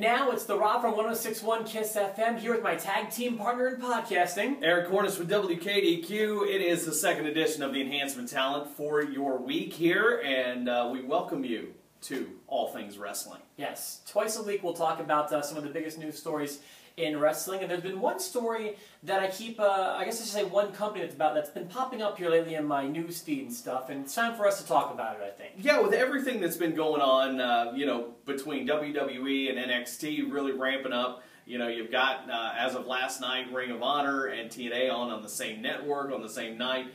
now it's The Rob from 106.1 KISS FM here with my tag team partner in podcasting, Eric Cornish with WKDQ. It is the second edition of the Enhancement Talent for your week here, and we welcome you to all things wrestling. Yes, twice a week we'll talk about some of the biggest news stories in wrestling, and there's been one story that I keep, I guess I should say one company that's been popping up here lately in my news feed and stuff, and it's time for us to talk about it, I think. Yeah, with everything that's been going on, between WWE and NXT really ramping up, you've got, as of last night, Ring of Honor and TNA on the same network, on the same night.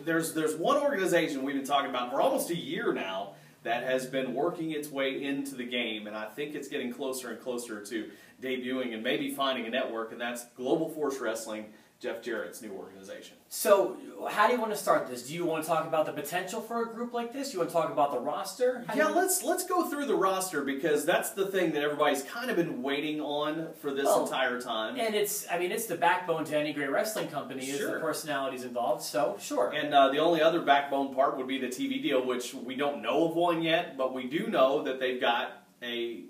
There's one organization we've been talking about for almost a year now that has been working its way into the game, and I think it's getting closer and closer to debuting and maybe finding a network, and that's Global Force Wrestling, Jeff Jarrett's new organization. So, how do you want to start this? Do you want to talk about the potential for a group like this? You want to talk about the roster? Yeah, let's go through the roster, because that's the thing that everybody's kind of been waiting on for this entire time. And it's the backbone to any great wrestling company is the personalities involved, so sure. And the only other backbone part would be the TV deal, which we don't know of one yet, but we do know that they've got a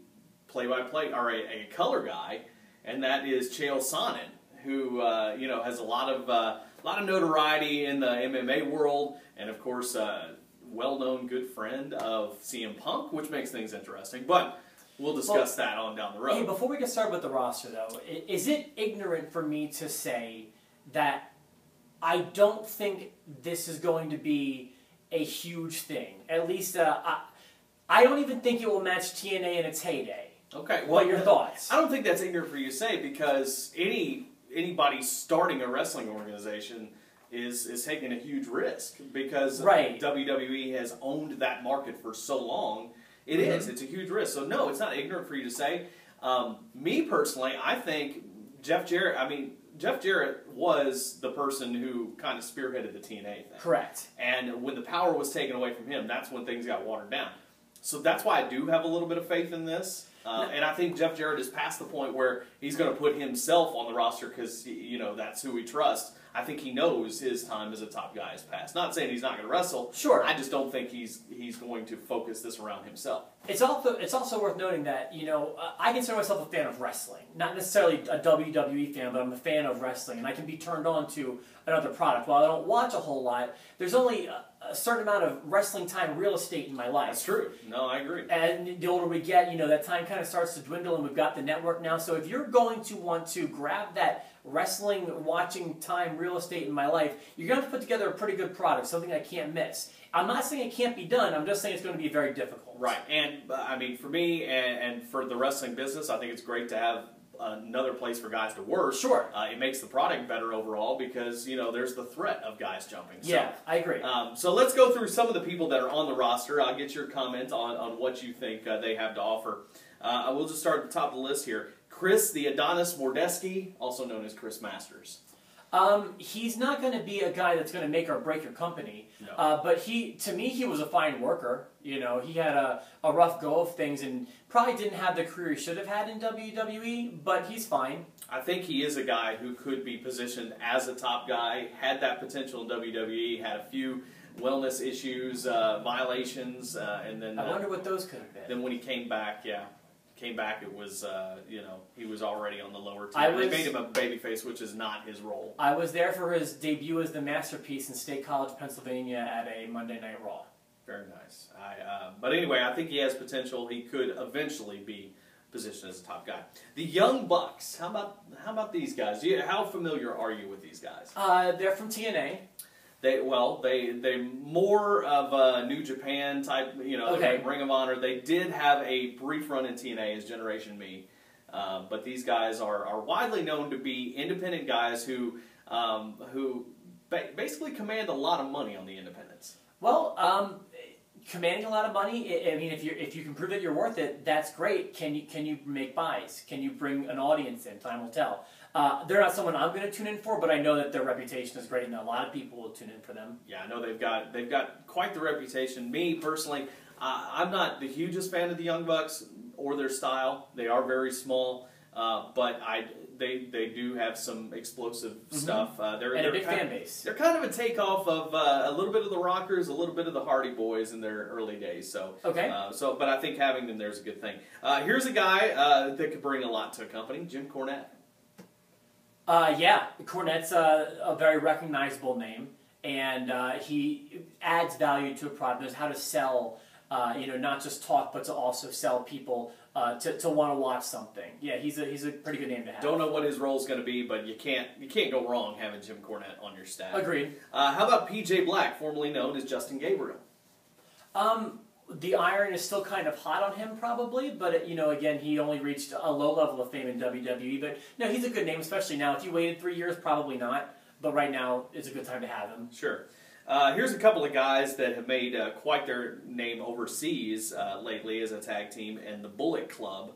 play-by-play, or a color guy, and that is Chael Sonnen, who has a lot of notoriety in the MMA world, and of course, well-known good friend of CM Punk, which makes things interesting. But we'll discuss that on down the road. Hey, before we get started with the roster, though, is it ignorant for me to say that I don't think this is going to be a huge thing? At least, I don't even think it will match TNA in its heyday. Okay, well, what are your thoughts? I don't think that's ignorant for you to say, because anybody starting a wrestling organization is taking a huge risk, because WWE has owned that market for so long. It's a huge risk. So no, it's not ignorant for you to say. Me personally, I think Jeff Jarrett was the person who kind of spearheaded the TNA thing. Correct. And when the power was taken away from him, that's when things got watered down. So that's why I do have a little bit of faith in this. And I think Jeff Jarrett is past the point where he's going to put himself on the roster because, that's who he trusts. I think he knows his time as a top guy is past. Not saying he's not going to wrestle. Sure. I just don't think he's going to focus this around himself. It's also worth noting that, I consider myself a fan of wrestling. Not necessarily a WWE fan, but I'm a fan of wrestling, and I can be turned on to another product. While I don't watch a whole lot, there's only a certain amount of wrestling time real estate in my life. That's true. No, I agree. And the older we get, that time kind of starts to dwindle, and we've got the network now. So if you're going to want to grab that wrestling watching time real estate in my life, you're going to have to put together a pretty good product, something I can't miss. I'm not saying it can't be done, I'm just saying it's going to be very difficult. Right, and for me and for the wrestling business, I think it's great to have another place for guys to work. Sure. It makes the product better overall because, there's the threat of guys jumping. So, yeah, I agree. So let's go through some of the people that are on the roster. I'll get your comment on what you think they have to offer. I will just start at the top of the list here. Chris the Adonis Mordeski, also known as Chris Masters. He's not going to be a guy that's going to make or break your company, no. But to me, he was a fine worker. He had a rough go of things and probably didn't have the career he should have had in WWE, but he's fine. I think he is a guy who could be positioned as a top guy, had that potential in WWE, had a few wellness issues, violations, and then... I wonder what those could have been. Then when he came back, it was, he was already on the lower tier. They made him a babyface, which is not his role. I was there for his debut as the Masterpiece in State College, Pennsylvania at a Monday Night Raw. Very nice. But anyway, I think he has potential. He could eventually be positioned as a top guy. The Young Bucks. How about these guys? How familiar are you with these guys? They're from TNA. They more of a New Japan type, okay. Ring of Honor. They did have a brief run in TNA as Generation Me, but these guys are widely known to be independent guys who basically command a lot of money on the independents. Well, commanding a lot of money. I mean, if you can prove that you're worth it, that's great. Can you make buys? Can you bring an audience in? Time will tell. They're not someone I'm going to tune in for, but I know that their reputation is great, and a lot of people will tune in for them. Yeah, I know they've got quite the reputation. Me personally, I'm not the hugest fan of the Young Bucks or their style. They are very small, but they do have some explosive stuff. They're a big fan base. They're kind of a takeoff of a little bit of the Rockers, a little bit of the Hardy Boys in their early days. So okay. But I think having them there is a good thing. Here's a guy that could bring a lot to a company, Jim Cornette. Yeah, Cornette's a very recognizable name, and he adds value to a product. There's how to sell, not just talk, but to also sell people to want to watch something. Yeah, he's a pretty good name to have. Don't know what his role is going to be, but you can't go wrong having Jim Cornette on your staff. Agreed. How about PJ Black, formerly known as Justin Gabriel? The iron is still kind of hot on him, probably, but again, he only reached a low level of fame in WWE. But no, he's a good name, especially now. If you waited 3 years, probably not. But right now, it's a good time to have him. Sure. Here's a couple of guys that have made quite their name overseas lately as a tag team, and the Bullet Club.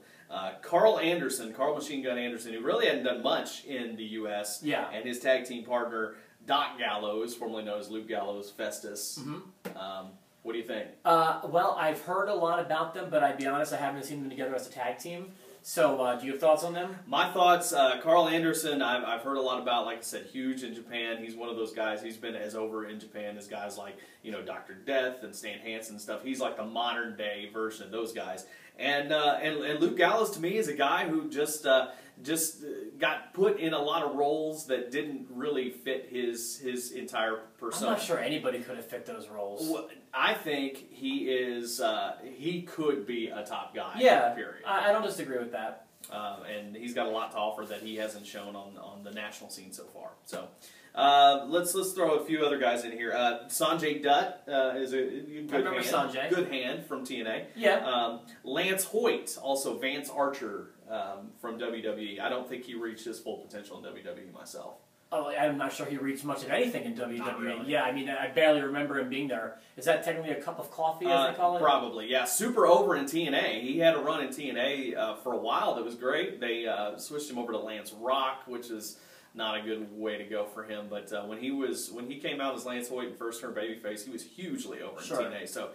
Carl Machine Gun Anderson, who really hadn't done much in the U.S., and his tag team partner, Doc Gallows, formerly known as Luke Gallows Festus. What do you think? Well, I've heard a lot about them, but I'd be honest, I haven't seen them together as a tag team. So, do you have thoughts on them? My thoughts, Carl Anderson, I've heard a lot about, like I said, huge in Japan. He's one of those guys, he's been as over in Japan as guys like, Dr. Death and Stan Hansen and stuff. He's like the modern day version of those guys. And Luke Gallows, to me, is a guy who just got put in a lot of roles that didn't really fit his entire persona. I'm not sure anybody could have fit those roles. Well, I think he could be a top guy. Yeah, period. I don't disagree with that. And he's got a lot to offer that he hasn't shown on the national scene so far. So let's throw a few other guys in here. Sanjay Dutt is a good hand from TNA. Yeah. Lance Hoyt, also Vance Archer from WWE. I don't think he reached his full potential in WWE myself. Oh, I'm not sure he reached much of anything in WWE. Not really. Yeah, I mean, I barely remember him being there. Is that technically a cup of coffee, as they call it? Probably, yeah. Super over in TNA. He had a run in TNA for a while that was great. They switched him over to Lance Rock, which is not a good way to go for him. But when he came out as Lance Hoyt and first turned babyface, he was hugely over in TNA. So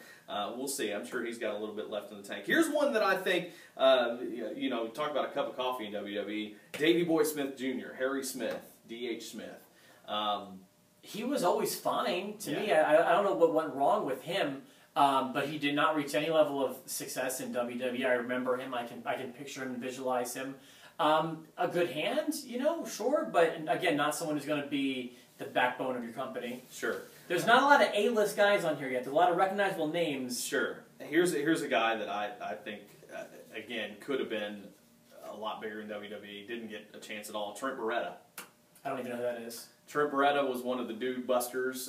we'll see. I'm sure he's got a little bit left in the tank. Here's one that I think, talk about a cup of coffee in WWE. Davey Boy Smith Jr., Harry Smith, D.H. Smith. He was always fine to me. I don't know what went wrong with him, but he did not reach any level of success in WWE. I remember him. I can picture him and visualize him. A good hand, sure, but again, not someone who's going to be the backbone of your company. Sure. There's not a lot of A-list guys on here yet. There's a lot of recognizable names. Sure. Here's a guy that I think, again, could have been a lot bigger in WWE. Didn't get a chance at all. Trent Beretta. I don't even know who that is. Trent Beretta was one of the Dude Busters.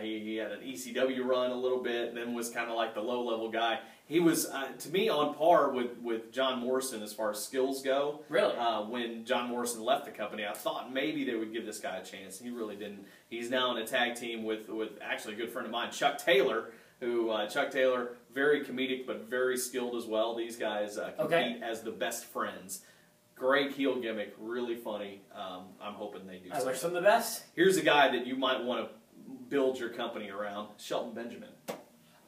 He had an ECW run a little bit, then was kind of like the low-level guy. He was, to me, on par with John Morrison as far as skills go. Really? When John Morrison left the company, I thought maybe they would give this guy a chance. He really didn't. He's now in a tag team with actually a good friend of mine, Chuck Taylor, Chuck Taylor, very comedic but very skilled as well. These guys compete as the best friends. Great heel gimmick, really funny. I'm hoping they do. I wish them the best. Here's a guy that you might want to build your company around, Shelton Benjamin.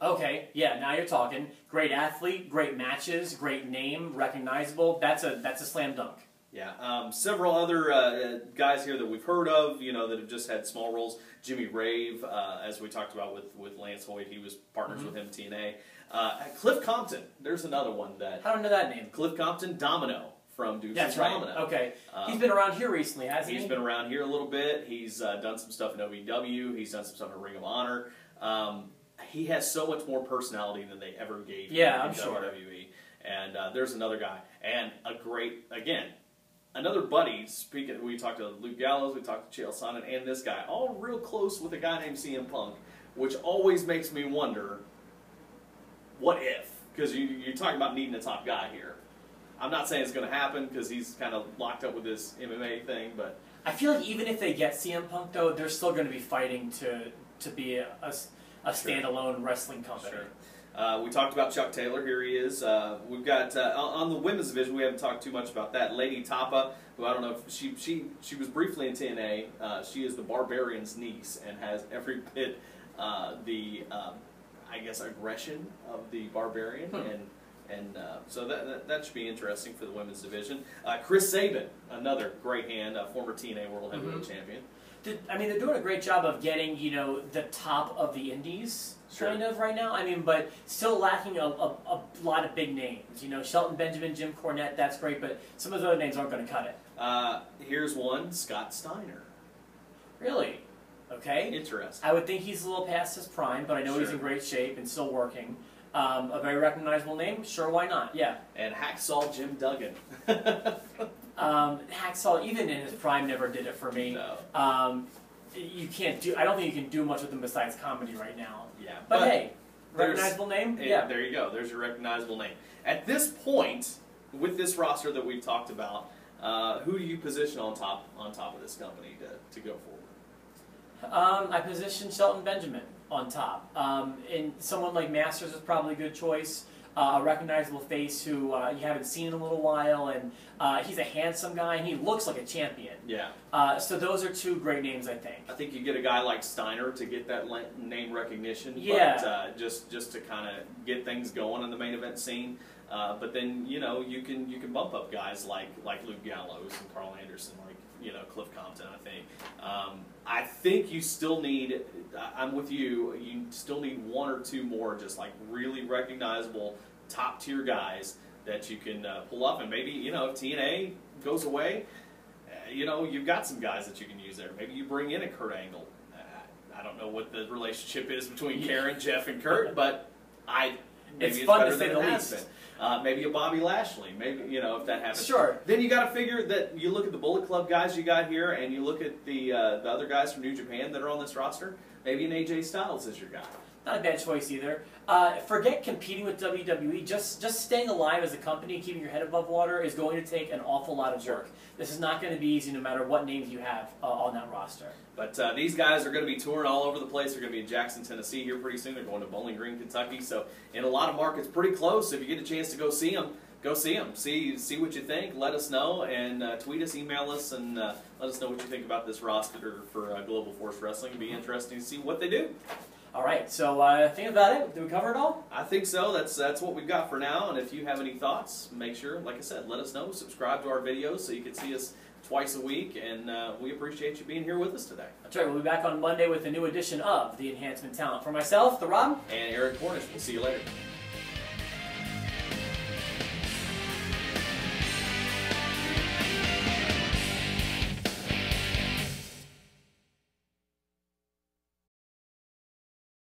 Okay, yeah, now you're talking. Great athlete, great matches, great name, recognizable. That's a slam dunk. Yeah, several other guys here that we've heard of, that have just had small roles. Jimmy Rave, as we talked about with Lance Hoyt, he was partners with him in TNA. Cliff Compton, there's another one that. I don't know that name. Cliff Compton, Domino. From Deuces That's right. Domino. Okay. He's been around here recently, hasn't he? He's been around here a little bit. He's done some stuff in OVW. He's done some stuff in Ring of Honor. He has so much more personality than they ever gave him in WWE. And there's another guy. And another buddy. Speaking, we talked to Luke Gallows, we talked to Chael Sonnen, and this guy. All real close with a guy named CM Punk, which always makes me wonder, what if? Because you're talking about needing a top guy here. I'm not saying it's going to happen because he's kind of locked up with this MMA thing, but I feel like even if they get CM Punk, though, they're still going to be fighting to be a standalone wrestling company. Sure. We talked about Chuck Taylor. Here he is. We've got on the women's division. We haven't talked too much about that. Lady Tapa, who I don't know if she was briefly in TNA. She is the Barbarian's niece and has every bit the I guess aggression of the Barbarian And so that should be interesting for the women's division. Chris Sabin, another great hand, former TNA World Heavyweight Champion. I mean, they're doing a great job of getting, you know, the top of the indies, kind of, right now. I mean, but still lacking a lot of big names. You know, Shelton Benjamin, Jim Cornette, that's great, but some of those other names aren't going to cut it. Here's one, Scott Steiner. Really? Okay. Interesting. I would think he's a little past his prime, but I know he's in great shape and still working. A very recognizable name? Sure, why not? Yeah. And Hacksaw Jim Duggan. Hacksaw, even in his prime, never did it for me. No. You can't do. I don't think you can do much with him besides comedy right now. Yeah. But hey, recognizable name? Yeah. There you go. There's your recognizable name. At this point, with this roster that we've talked about, who do you position on top of this company to go forward? I position Shelton Benjamin on top. And someone like Masters is probably a good choice. A recognizable face who you haven't seen in a little while, and he's a handsome guy, and he looks like a champion. Yeah. So those are two great names, I think. I think you get a guy like Steiner to get that name recognition, yeah. But just to kind of get things going in the main event scene. But then you know you can bump up guys like Luke Gallows and Carl Anderson, like Cliff Compton. I think you still need. I'm with you. You still need one or two more just like really recognizable top tier guys that you can pull up, and maybe if TNA goes away, you've got some guys that you can use there. Maybe you bring in a Kurt Angle. I don't know what the relationship is between Karen, Jeff, and Kurt, but maybe it's fun better to say than the it has least. been. Maybe a Bobby Lashley. Maybe if that happens. Sure. Then you got to figure that you look at the Bullet Club guys you got here, and you look at the other guys from New Japan that are on this roster. Maybe an AJ Styles is your guy. Not a bad choice either. Forget competing with WWE. Just staying alive as a company, keeping your head above water, is going to take an awful lot of work. This is not going to be easy, no matter what names you have on that roster. But these guys are going to be touring all over the place. They're going to be in Jackson, Tennessee here pretty soon. They're going to Bowling Green, Kentucky. So in a lot of markets, pretty close. If you get a chance to go see them, go see them. See what you think. Let us know, and tweet us, email us, and let us know what you think about this roster for Global Force Wrestling. It'll be interesting to see what they do. All right, so I think about it. Did we cover it all? I think so. That's what we've got for now. And if you have any thoughts, make sure, like I said, let us know. Subscribe to our videos so you can see us twice a week. And we appreciate you being here with us today. That's right. We'll be back on Monday with a new edition of the Enhancement Talent. For myself, the Rob, and Eric Cornish. We'll see you later.